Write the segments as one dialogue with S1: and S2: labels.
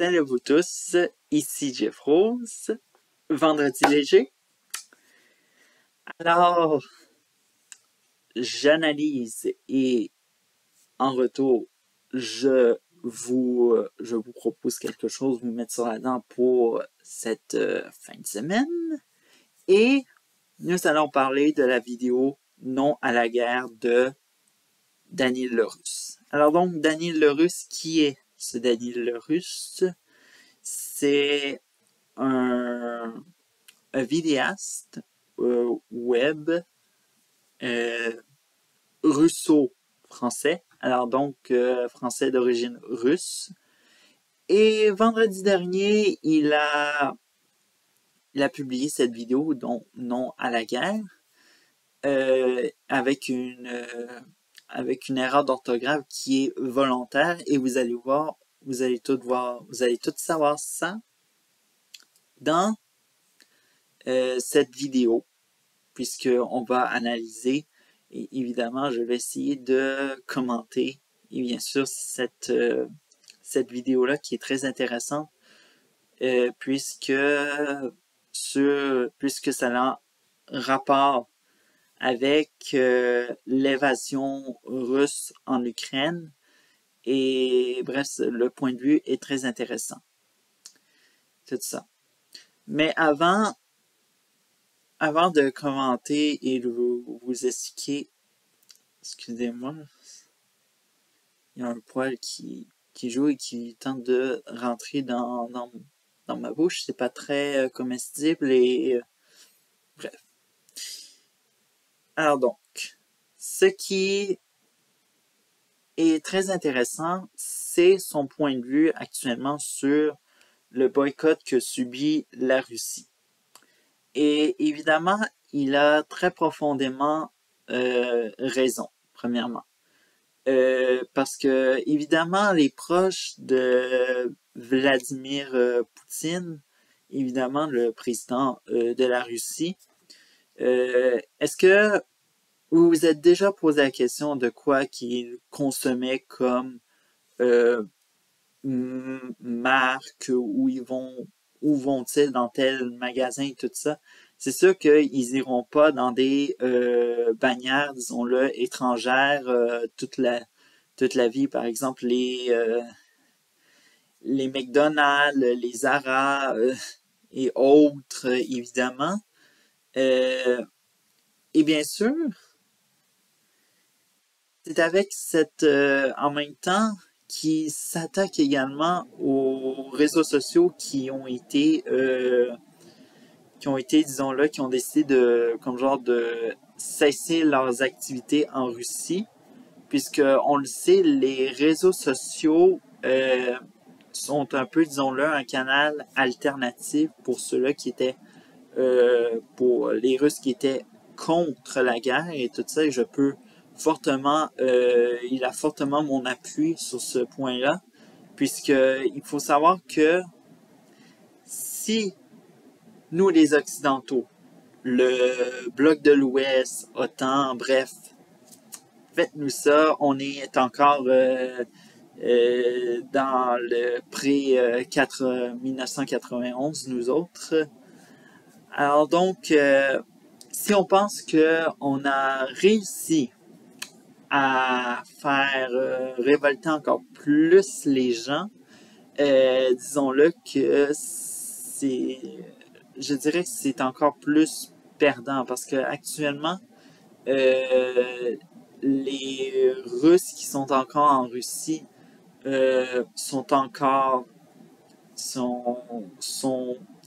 S1: Salut à vous tous, ici Jeff Rose, vendredi léger. Alors, j'analyse et en retour, je vous propose quelque chose, vous mettre sur la dent pour cette fin de semaine. Et nous allons parler de la vidéo Non à la guerre de Daniel Lerusse. Alors donc, Daniel Lerusse, qui est ce Daniel Lerusse? C'est un vidéaste web russo-français, alors donc français d'origine russe. Et vendredi dernier, il a publié cette vidéo, dont Non à la guerre, avec une erreur d'orthographe qui est volontaire, et vous allez voir, vous allez tout savoir ça dans cette vidéo, puisqu'on va analyser, et évidemment, je vais essayer de commenter, et bien sûr, cette vidéo-là qui est très intéressante, puisque ça a rapport avec l'invasion russe en Ukraine, et bref, le point de vue est très intéressant. Tout ça. Mais avant de commenter et de vous expliquer, excusez-moi, il y a un poil qui joue et qui tente de rentrer dans ma bouche. C'est pas très comestible et bref. Alors donc, ce qui est très intéressant, c'est son point de vue actuellement sur le boycott que subit la Russie. Et évidemment, il a très profondément raison, premièrement. Parce que, évidemment, les proches de Vladimir Poutine, évidemment, le président de la Russie, est-ce que vous vous êtes déjà posé la question de quoi qu'il consommait comme marque, où vont-ils dans tel magasin et tout ça? C'est sûr qu'ils iront pas dans des bannières, disons-le, étrangères toute la vie. Par exemple, les McDonald's, les Zara et autres, évidemment. Et bien sûr, c'est avec cette en même temps qui s'attaque également aux réseaux sociaux qui ont été, disons-le, qui ont décidé de cesser leurs activités en Russie, puisque on le sait, les réseaux sociaux sont un peu, disons-le, un canal alternatif pour ceux-là qui étaient, pour les Russes qui étaient contre la guerre et tout ça, et il a fortement mon appui sur ce point-là, puisque il faut savoir que si nous, les Occidentaux, le bloc de l'Ouest, OTAN, bref, faites-nous ça, on est encore dans le pré-1991, nous autres. Alors donc, si on pense qu'on a réussi à faire révolter encore plus les gens, disons-le que je dirais que c'est encore plus perdant parce que actuellement, les Russes qui sont encore en Russie sont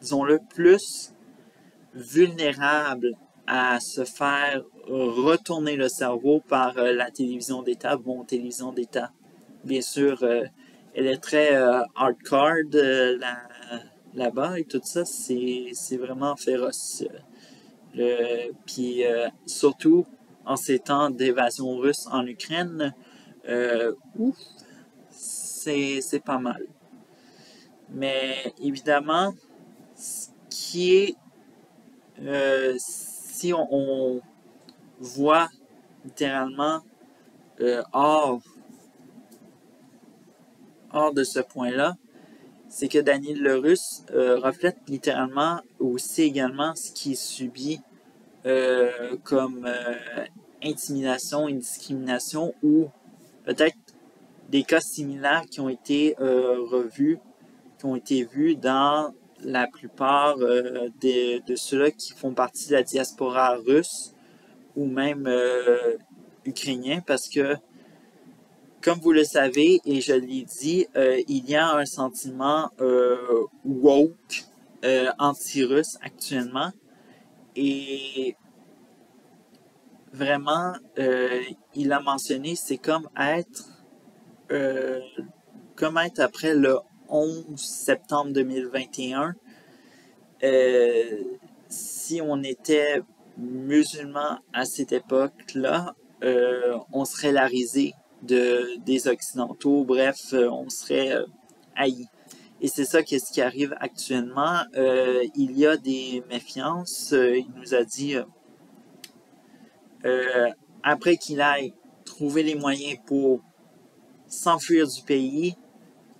S1: disons-le, plus vulnérables à se faire retourner le cerveau par la télévision d'État, télévision d'État. Bien sûr, elle est très hardcore là-bas et tout ça, c'est vraiment féroce. Puis surtout en ces temps d'évasion russe en Ukraine, c'est pas mal. Mais évidemment, ce qui est si on voit littéralement hors de ce point-là, c'est que Daniel le Russe reflète littéralement aussi également ce qui est subi comme intimidation et discrimination, ou peut-être des cas similaires qui ont été revus, qui ont été vus dans la plupart de ceux-là qui font partie de la diaspora russe ou même ukrainien, parce que, comme vous le savez, et je l'ai dit, il y a un sentiment woke, anti-russe actuellement, et vraiment, il a mentionné, c'est comme être après le 11 septembre 2021, si on était musulman à cette époque-là, on serait la risée des Occidentaux, bref, on serait haïs. Et c'est ça qu'est-ce qui arrive actuellement. Il y a des méfiances. Il nous a dit, après qu'il aille trouver les moyens pour s'enfuir du pays,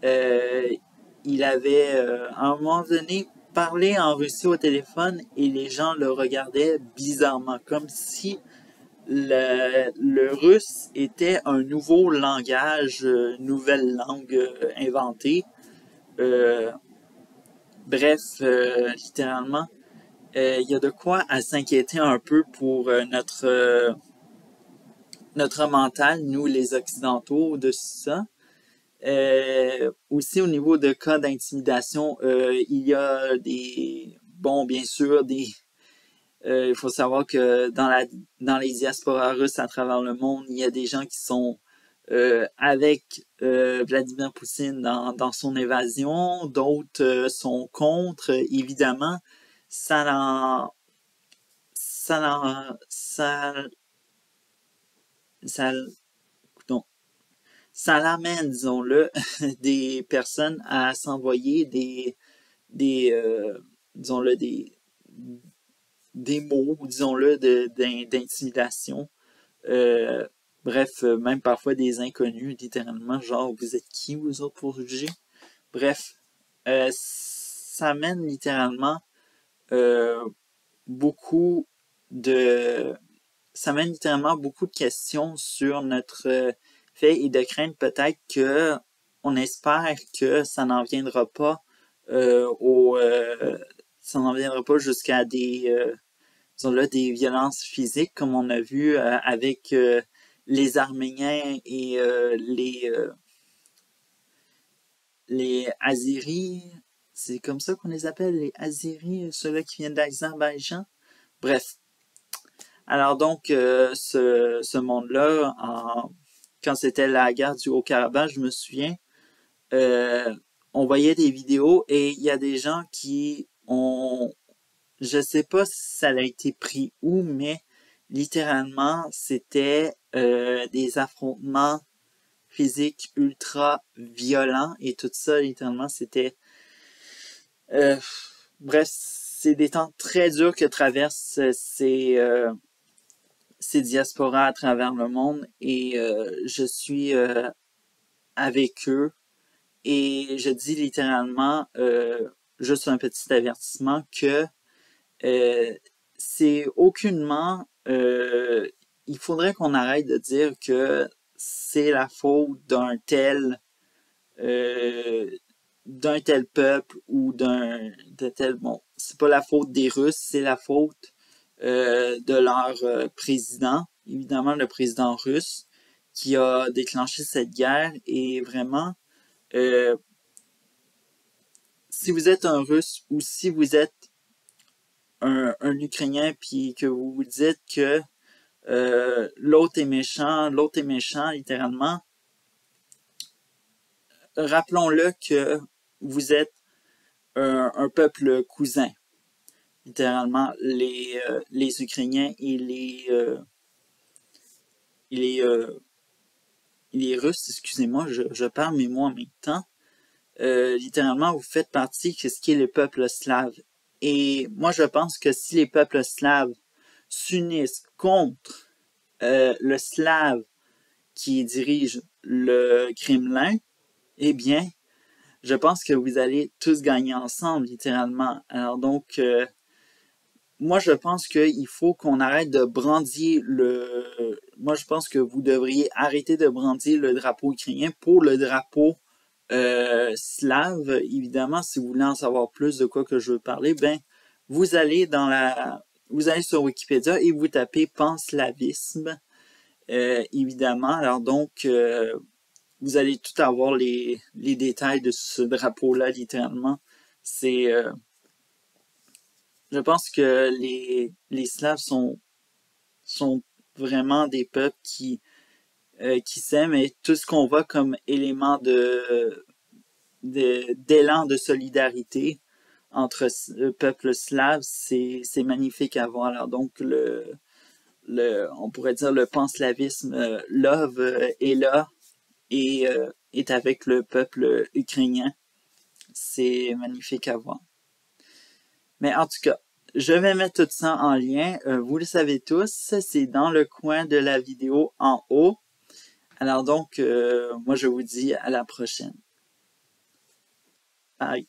S1: il avait, à un moment donné, parlé en Russie au téléphone et les gens le regardaient bizarrement, comme si le russe était un nouveau langage, nouvelle langue inventée. Euh, bref, littéralement, il y a de quoi à s'inquiéter un peu pour notre mental, nous les Occidentaux, de ça. Aussi au niveau de cas d'intimidation, il y a bien sûr, il faut savoir que dans les diasporas russes à travers le monde, il y a des gens qui sont avec Vladimir Poutine dans son évasion, d'autres sont contre, évidemment. Ça l'en, ça l'en, ça, donc, ça l'amène, disons-le, des personnes à s'envoyer disons-le, des mots, disons-le, d'intimidation. Euh, bref, même parfois des inconnus, littéralement, genre, vous êtes qui, vous autres, pour juger? Bref, ça mène littéralement euh, beaucoup de... Ça mène littéralement beaucoup de questions sur notre fait et de crainte peut-être que on espère que ça n'en viendra pas ça n'en viendra pas jusqu'à des violences physiques comme on a vu avec les Arméniens et les Azeris. C'est comme ça qu'on les appelle, les Azeris, ceux-là qui viennent d'Azerbaïdjan. Bref. Alors donc, ce monde-là, quand c'était la guerre du Haut-Karabakh, je me souviens, euh, on voyait des vidéos et il y a des gens qui ont, je sais pas si ça a été pris où, mais littéralement, c'était des affrontements physiques ultra violents et tout ça, littéralement, c'était... euh, bref, c'est des temps très durs que traversent ces diasporas à travers le monde et je suis avec eux et je dis littéralement, juste un petit avertissement, que euh, c'est aucunement, il faudrait qu'on arrête de dire que c'est la faute euh, d'un tel peuple ou bon, c'est pas la faute des Russes, c'est la faute de leur président, évidemment le président russe, qui a déclenché cette guerre. Et vraiment, euh, si vous êtes un Russe ou si vous êtes un Ukrainien puis que vous vous dites que l'autre est méchant littéralement, rappelons-le que vous êtes un peuple cousin. Littéralement, les Ukrainiens et les, euh, les Russes, excusez-moi, je parle mes mots en même temps. Littéralement, vous faites partie de ce qui est le peuple slave. Et moi, je pense que si les peuples slaves s'unissent contre le slave qui dirige le Kremlin, eh bien, je pense que vous allez tous gagner ensemble, littéralement. Alors donc, moi, je pense qu'il faut qu'on arrête de brandir le... Moi, je pense que vous devriez arrêter de brandir le drapeau ukrainien pour le drapeau slave. Évidemment, si vous voulez en savoir plus de quoi que je veux parler, ben, vous allez vous allez sur Wikipédia et vous tapez panslavisme. Évidemment, alors donc, vous allez tout avoir les détails de ce drapeau-là, littéralement. C'est... je pense que les Slaves sont vraiment des peuples qui s'aiment et tout ce qu'on voit comme élément d'élan de solidarité entre le peuple slave, c'est magnifique à voir. Alors donc, on pourrait dire le panslavisme, love est là et est avec le peuple ukrainien. C'est magnifique à voir. Mais en tout cas, je vais mettre tout ça en lien. Vous le savez tous, c'est dans le coin de la vidéo en haut. Alors donc, moi je vous dis à la prochaine. Bye.